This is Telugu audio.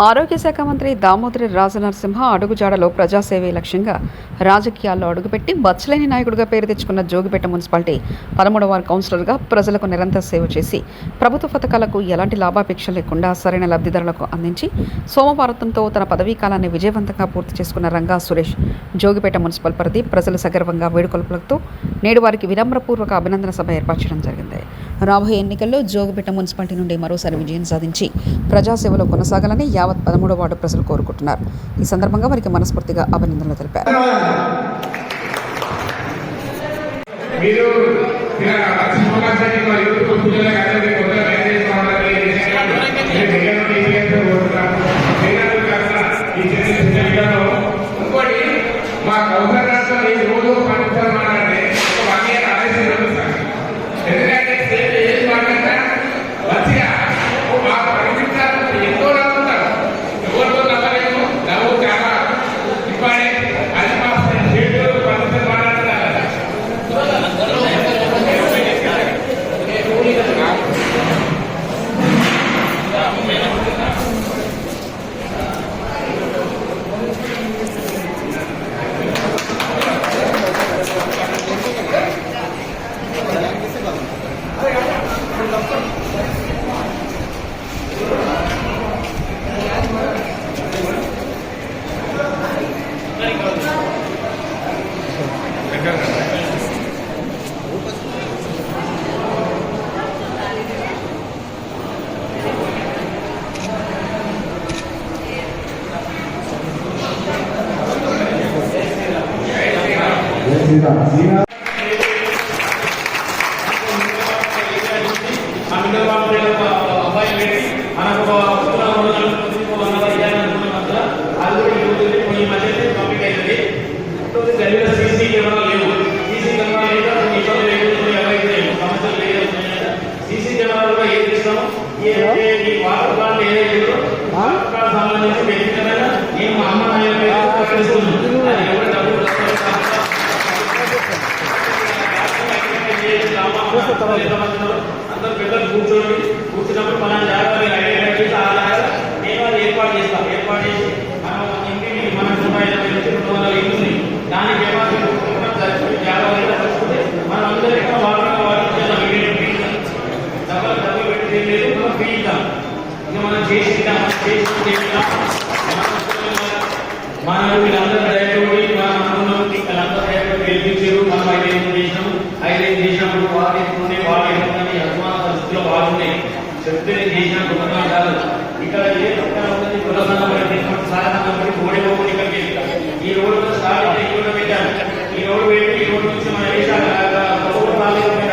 ఆరోగ్య శాఖ మంత్రి దామోదరి రాజనరసింహ అడుగుజాడలో ప్రజాసేవే లక్ష్యంగా రాజకీయాల్లో అడుగుపెట్టి బచ్చలేని నాయకుడిగా పేరు తెచ్చుకున్న జోగిపేట మున్సిపాలిటీ 13వ వార్డు కౌన్సిలర్గా ప్రజలకు నిరంతర సేవ చేసి ప్రభుత్వ పథకాలకు ఎలాంటి లాభాపేక్ష లేకుండా సరైన లబ్ధిదారులకు అందించి సోమవారంతో తన పదవీ కాలాన్ని విజయవంతంగా పూర్తి చేసుకున్న రంగా సురేష్ జోగిపేట మున్సిపల్ పరిధి ప్రజలు సగర్వంగా వేడుకొలుపులతో నేడు వారికి వినమ్రపూర్వక అభినందన సభ ఏర్పాటు చేయడం జరిగింది. రాబోయే ఎన్నికల్లో జోగిపేట మున్సిపాలిటీ నుండి మరోసారి విజయం సాధించి ప్రజాసేవలో కొనసాగాలని యావత్ 13వ వార్డు ప్రజలు కోరుకుంటున్నారు. ఈ సందర్భంగా వారికి మనస్ఫూర్తిగా అభినందనలు తెలిపారు. అందరూ పిల్లలు కూర్చున్నప్పుడు మనం జాగ్రత్తగా ఐడెంటిఫై చేసి ఆ జాగ్రత్త నేను అది ఏర్పాటు చేస్తాం. ఏర్పాటు చేసి మనం ఇంటిని మన 150 ఇల్లు ఉంది, దానికి జాగ్రత్తగా చూసుకుంటే మనం అందరికీ డబ్బులు పెట్టి లేదు, మనం పీయిద్దాం. ఇక మనం చేసిద్దాం మన వీళ్ళందరూ దయతోటి వాళ్ళందరూ గెలిపించారు. మనం 5 చేసినాము. 5 చేసినప్పుడు వాళ్ళు అసమాన పరిస్థితుల్లో బాగున్నాయి. చెప్తే చేసిన గొప్పగా కాదు. ఇక్కడ ఏ పక్కన ఉన్నది సాధారణ ఓడిపోయి ఇక్కడికి ఈ రోడ్డు స్టార్ట్ ఈ రోడ్డు పెట్టాము. ఈ రోడ్డు పెట్టి ఈ రోడ్డు నుంచి మనం